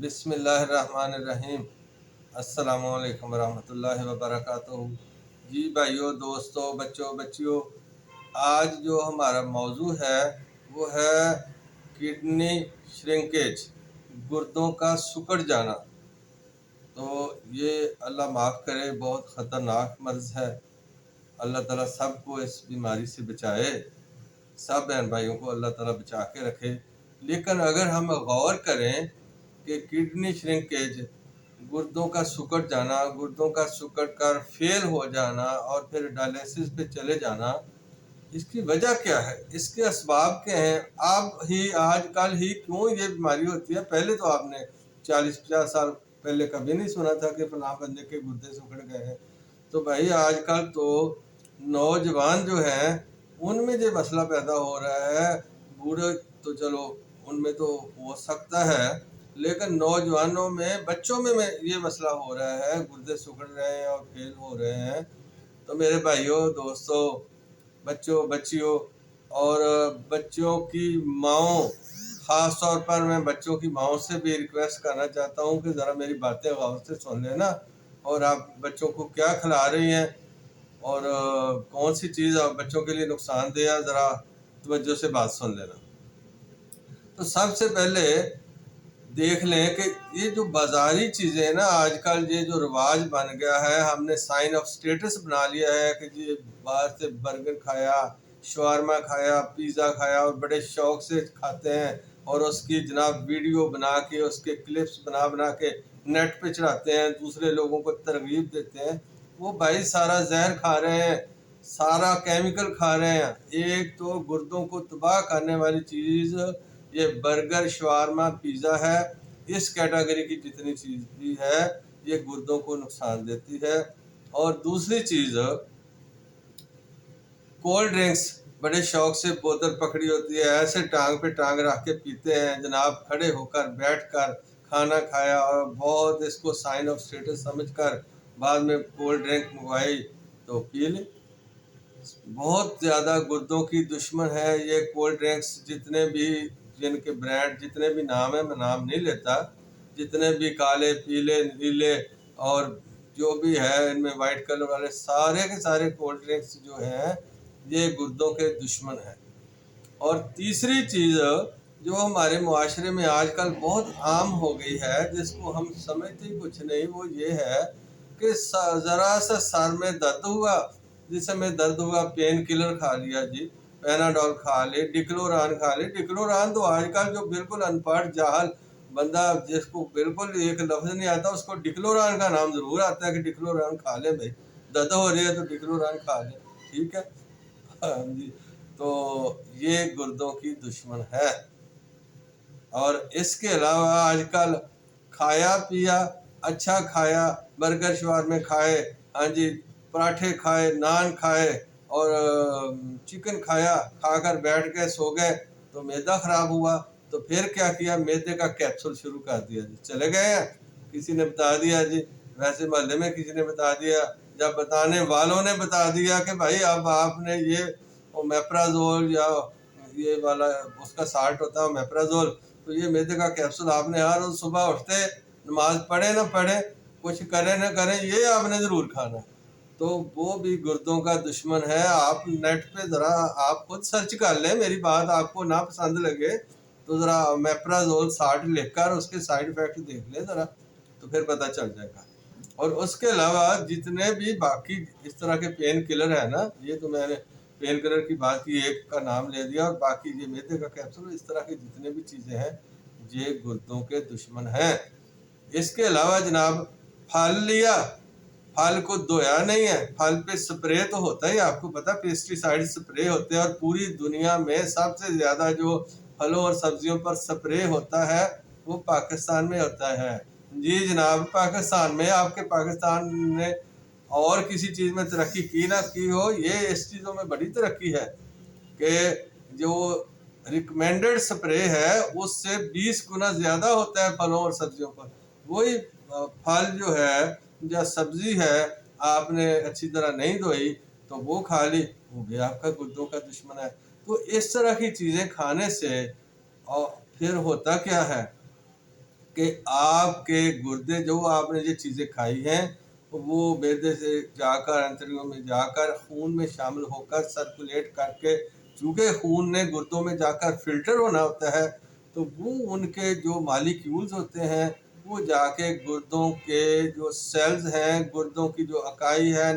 بسم اللہ الرحمن الرحیم۔ السلام علیکم ورحمۃ اللہ وبرکاتہ۔ جی بھائیوں، دوستوں، بچوں، بچیوں، آج جو ہمارا موضوع ہے وہ ہے کڈنی شرنکیج، گردوں کا سکڑ جانا۔ تو یہ اللہ معاف کرے، بہت خطرناک مرض ہے۔ اللہ تعالیٰ سب کو اس بیماری سے بچائے، سب بہن بھائیوں کو اللہ تعالیٰ بچا کے رکھے۔ لیکن اگر ہم غور کریں کہ کڈنی شرنکیج، گردوں کا سکڑ جانا، گردوں کا سکڑ کر فیل ہو جانا اور پھر ڈائلیسس پہ چلے جانا، اس کی وجہ کیا ہے، اس کے اسباب کیا ہیں؟ آج کل ہی کیوں یہ بیماری ہوتی ہے؟ پہلے تو آپ نے 40-50 سال پہلے کبھی نہیں سنا تھا کہ فلاں بندے کے گردے سکڑ گئے ہیں۔ تو بھائی آج کل تو نوجوان جو ہیں ان میں یہ مسئلہ پیدا ہو رہا ہے۔ بوڑھے تو چلو ان میں تو ہو سکتا ہے، لیکن نوجوانوں میں، بچوں میں یہ مسئلہ ہو رہا ہے، گردے سکڑ رہے ہیں اور فیل ہو رہے ہیں۔ تو میرے بھائیوں، دوستوں، بچوں، بچیوں اور بچوں کی ماؤں، خاص طور پر میں بچوں کی ماؤں سے بھی ریکویسٹ کرنا چاہتا ہوں کہ ذرا میری باتیں غور سے سن لینا، اور آپ بچوں کو کیا کھلا رہی ہیں اور کون سی چیز آپ بچوں کے لیے نقصان دہ ہے، ذرا توجہ سے بات سن لینا۔ تو سب سے پہلے دیکھ لیں کہ یہ جو بازاری چیزیں ہیں نا، آج کل یہ جو رواج بن گیا ہے، ہم نے سائن آف سٹیٹس بنا لیا ہے کہ جی باہر سے برگر کھایا، شورما کھایا، پیزا کھایا، اور بڑے شوق سے کھاتے ہیں، اور اس کی جناب ویڈیو بنا کے، اس کے کلپس بنا کے نیٹ پہ چڑھاتے ہیں، دوسرے لوگوں کو ترغیب دیتے ہیں۔ وہ بھائی سارا زہر کھا رہے ہیں، سارا کیمیکل کھا رہے ہیں۔ ایک تو گردوں کو تباہ کرنے والی چیز یہ برگر، شوارما، پیزا ہے۔ اس کیٹاگری کی جتنی چیز بھی ہے یہ گردوں کو نقصان دیتی ہے۔ اور دوسری چیز، کولڈ ڈرنکس، بڑے شوق سے بوتل پکڑی ہوتی ہے، ایسے ٹانگ پہ ٹانگ رکھ کے پیتے ہیں جناب، کھڑے ہو کر، بیٹھ کر کھانا کھایا اور بہت اس کو سائن آف سٹیٹس سمجھ کر بعد میں کولڈ ڈرنک منگوائی تو پی لی۔ بہت زیادہ گردوں کی دشمن ہے یہ کولڈ ڈرنکس، جتنے بھی جن کے برانڈ، جتنے بھی نام ہیں، میں نام نہیں لیتا، جتنے بھی کالے، پیلے، نیلے اور جو بھی ہے ان میں وائٹ کلر والے، سارے کے سارے کولڈ ڈرنکس جو ہیں یہ گردوں کے دشمن ہیں۔ اور تیسری چیز جو ہمارے معاشرے میں آج کل بہت عام ہو گئی ہے، جس کو ہم سمجھتے ہی کچھ نہیں، وہ یہ ہے کہ ذرا سا سر میں درد ہوا، جسم میں درد ہوا، پین کلر کھا لیا، جی پیناڈول کھا لے، ڈکلوران کھا لے۔ ڈکلوران تو آج کل جو بالکل ان پڑھ جاہل بندہ، جس کو بالکل ایک لفظ نہیں آتا، اس کو ڈکلوران کا نام ضرور آتا ہے کہ ڈکلوران کھا لے بھائی، درد ہو رہی ہے تو ڈکلوران کھا لے، ٹھیک ہے جی۔ تو یہ گردوں کی دشمن ہے۔ اور اس کے علاوہ آج کل کھایا پیا، اچھا کھایا، برگر شورمے کھائے، ہاں جی، پراٹھے کھائے، نان کھائے اور چکن کھایا، کھا کر بیٹھ گئے، سو گئے تو معدہ خراب ہوا، تو پھر کیا کیا، میدے کا کیپسول شروع کر دیا، جی چلے گئے ہیں، کسی نے بتا دیا، جی ویسے محلے میں کسی نے بتا دیا، جب بتانے والوں نے بتا دیا کہ بھائی اب آپ نے یہ میپرازول یا یہ والا اس کا سالٹ ہوتا ہے میپرازول، تو یہ میدے کا کیپسول آپ نے ہر روز صبح اٹھتے، نماز پڑھے نہ پڑھے، کچھ کریں نہ کریں، یہ آپ نے ضرور کھانا ہے۔ تو وہ بھی گردوں کا دشمن ہے۔ آپ نیٹ پہ ذرا آپ خود سرچ کر لیں، میری بات آپ کو نہ پسند لگے تو ذرا میپرازول سالٹ لکھ کر اس کے سائیڈ افیکٹ دیکھ لیں ذرا، تو پھر پتہ چل جائے گا۔ اور اس کے علاوہ جتنے بھی باقی اس طرح کے پین کلر ہیں نا، یہ تو میں نے پین کلر کی بات کی، ایک کا نام لے دیا، اور باقی یہ میدے کا کیپسول، اس طرح کی جتنے بھی چیزیں ہیں یہ گردوں کے دشمن ہیں۔ اس کے علاوہ جناب پھل لیا، پھل کو دھویا نہیں ہے، پھل پہ سپرے تو ہوتا ہی، آپ کو پتا پیسٹی سائڈ سپرے ہوتے ہیں، اور پوری دنیا میں سب سے زیادہ جو پھلوں اور سبزیوں پر سپرے ہوتا ہے وہ پاکستان میں ہوتا ہے۔ جی جناب، پاکستان میں، آپ کے پاکستان نے اور کسی چیز میں ترقی کی نہ کی ہو، یہ اس چیزوں میں بڑی ترقی ہے کہ جو ریکمینڈڈ سپرے ہے اس سے 20 گنا زیادہ ہوتا ہے پھلوں اور سبزیوں پر۔ وہی پھل جو ہے یا سبزی ہے آپ نے اچھی طرح نہیں دھوئی تو وہ کھا لی، وہ بھی آپ کا گردوں کا دشمن ہے۔ تو اس طرح کی چیزیں کھانے سے اور پھر ہوتا کیا ہے کہ آپ کے گردے جو آپ نے یہ چیزیں کھائی ہیں وہ معدے سے جا کر انتڑیوں میں جا کر خون میں شامل ہو کر سرکولیٹ کر کے، چونکہ خون نے گردوں میں جا کر فلٹر ہونا ہوتا ہے، تو وہ ان کے جو مالیکیولز ہوتے ہیں وہ جا کے گردوں کے جو سیلز ہیں، گردوں کی جو اکائی ہے،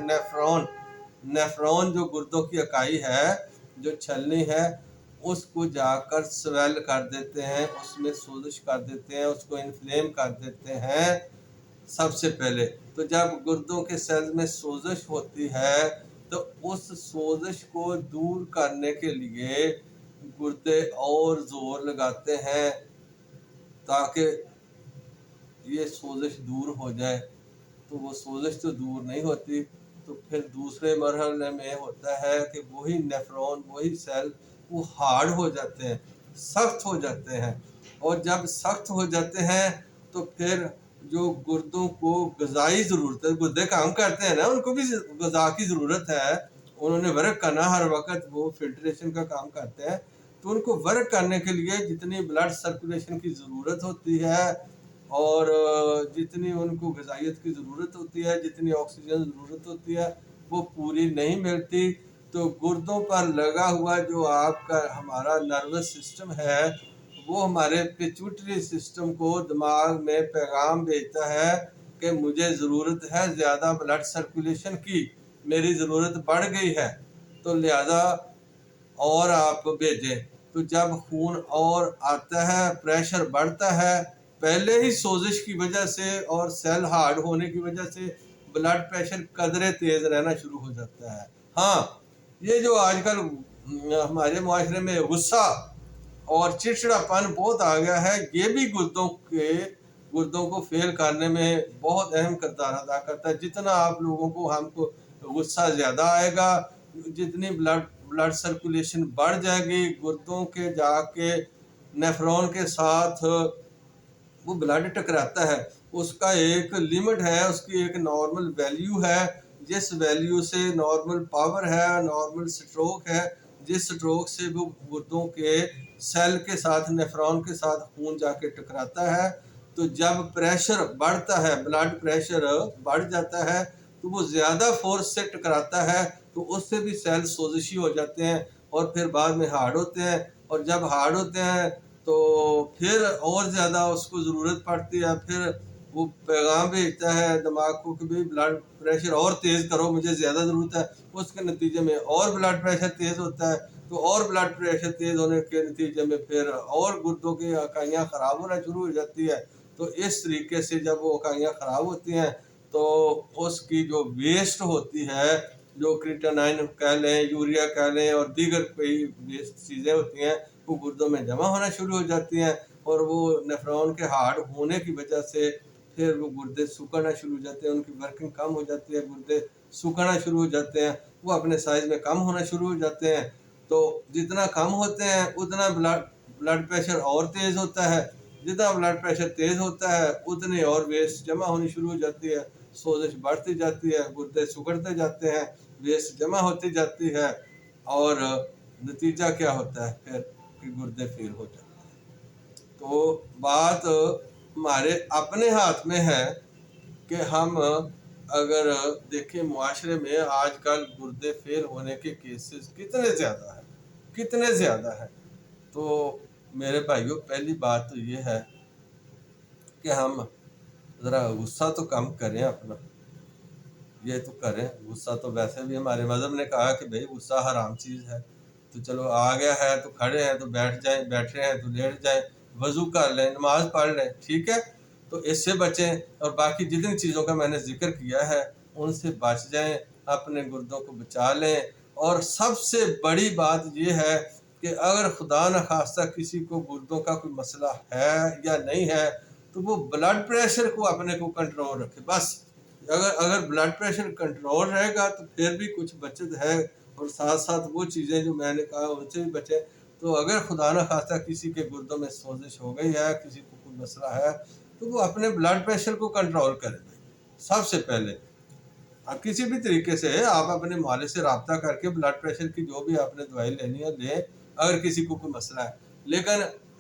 نیفرون جو گردوں کی اکائی ہے، جو چھلنی ہے، اس کو جا کر سویل کر دیتے ہیں، اس میں سوزش کر دیتے ہیں، اس کو انفلیم کر دیتے ہیں سب سے پہلے۔ تو جب گردوں کے سیلز میں سوزش ہوتی ہے تو اس سوزش کو دور کرنے کے لیے گردے اور زور لگاتے ہیں تاکہ یہ سوزش دور ہو جائے۔ تو وہ سوزش تو دور نہیں ہوتی، تو پھر دوسرے مرحلے میں ہوتا ہے کہ وہی نیفرون، وہی سیل وہ ہارڈ ہو جاتے ہیں، سخت ہو جاتے ہیں، اور جب سخت ہو جاتے ہیں تو پھر جو گردوں کو غذائی ضرورت ہے، گردے کام کرتے ہیں نا، ان کو بھی غذا کی ضرورت ہے، انہوں نے ورک کرنا ہر وقت، وہ فلٹریشن کا کام کرتے ہیں، تو ان کو ورک کرنے کے لیے جتنی بلڈ سرکولیشن کی ضرورت ہوتی ہے اور جتنی ان کو غذائیت کی ضرورت ہوتی ہے، جتنی آکسیجن ضرورت ہوتی ہے، وہ پوری نہیں ملتی۔ تو گردوں پر لگا ہوا جو آپ کا ہمارا نروس سسٹم ہے، وہ ہمارے پیچوٹری سسٹم کو دماغ میں پیغام بھیجتا ہے کہ مجھے ضرورت ہے زیادہ بلڈ سرکولیشن کی، میری ضرورت بڑھ گئی ہے، تو لہذا اور آپ بھیجیں۔ تو جب خون اور آتا ہے، پریشر بڑھتا ہے، پہلے ہی سوزش کی وجہ سے اور سیل ہارڈ ہونے کی وجہ سے بلڈ پریشر قدرے تیز رہنا شروع ہو جاتا ہے۔ ہاں، یہ جو آج کل ہمارے معاشرے میں غصہ اور چڑچڑا پن بہت آ گیا ہے، یہ بھی گردوں کو فیل کرنے میں بہت اہم کردار ادا کرتا ہے۔ جتنا آپ لوگوں کو ہم کو غصہ زیادہ آئے گا، جتنی بلڈ سرکولیشن بڑھ جائے گی، گردوں کے جا کے نیفرون کے ساتھ وہ بلڈ ٹکراتا ہے، اس کا ایک لیمٹ ہے، اس کی ایک نارمل ویلیو ہے، جس ویلیو سے نارمل پاور ہے، نارمل سٹروک ہے، جس سٹروک سے وہ گردوں کے سیل کے ساتھ، نیفرون کے ساتھ خون جا کے ٹکراتا ہے، تو جب پریشر بڑھتا ہے، بلڈ پریشر بڑھ جاتا ہے، تو وہ زیادہ فورس سے ٹکراتا ہے، تو اس سے بھی سیل سوزشی ہو جاتے ہیں اور پھر بعد میں ہارڈ ہوتے ہیں، اور جب ہارڈ ہوتے ہیں تو پھر اور زیادہ اس کو ضرورت پڑتی ہے، پھر وہ پیغام بھیجتا ہے دماغ کو کہ بھی بلڈ پریشر اور تیز کرو، مجھے زیادہ ضرورت ہے، اس کے نتیجے میں اور بلڈ پریشر تیز ہوتا ہے، تو اور بلڈ پریشر تیز ہونے کے نتیجے میں پھر اور گردوں کی اکائیاں خراب ہونا شروع ہو جاتی ہے۔ تو اس طریقے سے جب وہ اکائیاں خراب ہوتی ہیں تو اس کی جو ویسٹ ہوتی ہے، جو کریٹینائن کہہ لیں، یوریا کہہ لیں، اور دیگر کئی ویسٹ چیزیں ہوتی ہیں، وہ گردوں میں جمع ہونا شروع ہو جاتی ہیں، اور وہ نیفرون کے ہارڈ ہونے کی وجہ سے پھر وہ گردے سکڑنا شروع ہو جاتے ہیں، ان کی ورکنگ کم ہو جاتی ہے، گردے سکڑنا شروع ہو جاتے ہیں، وہ اپنے سائز میں کم ہونا شروع ہو جاتے ہیں۔ تو جتنا کم ہوتے ہیں اتنا بلڈ پریشر اور تیز ہوتا ہے، جتنا بلڈ پریشر تیز ہوتا ہے اتنی اور ویسٹ جمع ہونی شروع ہو جاتی ہے، سوزش بڑھتی جاتی ہے، گردے سکڑتے جاتے ہیں، ویسٹ جمع ہوتی جاتی ہے، اور نتیجہ کیا ہوتا ہے پھر کہ گردے فیل ہو جاتے ہیں۔ تو بات ہمارے اپنے ہاتھ میں ہے کہ ہم اگر دیکھیں معاشرے میں آج کل گردے فیل ہونے کے کیسز کتنے زیادہ ہیں۔ تو میرے بھائیوں، پہلی بات تو یہ ہے کہ ہم ذرا غصہ تو کم کریں اپنا، یہ تو کریں غصہ، تو ویسے بھی ہمارے مذہب نے کہا کہ بھئی غصہ حرام چیز ہے، تو چلو آ گیا ہے تو کھڑے ہیں تو بیٹھ جائیں، بیٹھے ہیں تو لیٹ جائیں، وضو کر لیں، نماز پڑھ لیں، ٹھیک ہے، تو اس سے بچیں، اور باقی جتنی چیزوں کا میں نے ذکر کیا ہے ان سے بچ جائیں، اپنے گردوں کو بچا لیں۔ اور سب سے بڑی بات یہ ہے کہ اگر خدا نخواستہ کسی کو گردوں کا کوئی مسئلہ ہے یا نہیں ہے تو وہ بلڈ پریشر کو اپنے کو کنٹرول رکھے، بس اگر بلڈ پریشر کنٹرول رہے گا تو پھر بھی کچھ بچت ہے، اور ساتھ ساتھ وہ چیزیں جو میں نے کہا ان سے بھی بچے۔ تو اگر خدا نخواستہ کسی کے گردوں میں سوزش ہو گئی ہے، کسی کو کوئی مسئلہ ہے، تو وہ اپنے بلڈ پریشر کو کنٹرول کرے سب سے پہلے۔ اب کسی بھی طریقے سے آپ اپنے معالج سے رابطہ کر کے بلڈ پریشر کی جو بھی آپ نے دوائی لینی ہے لیں، اگر کسی کو کوئی مسئلہ ہے، لیکن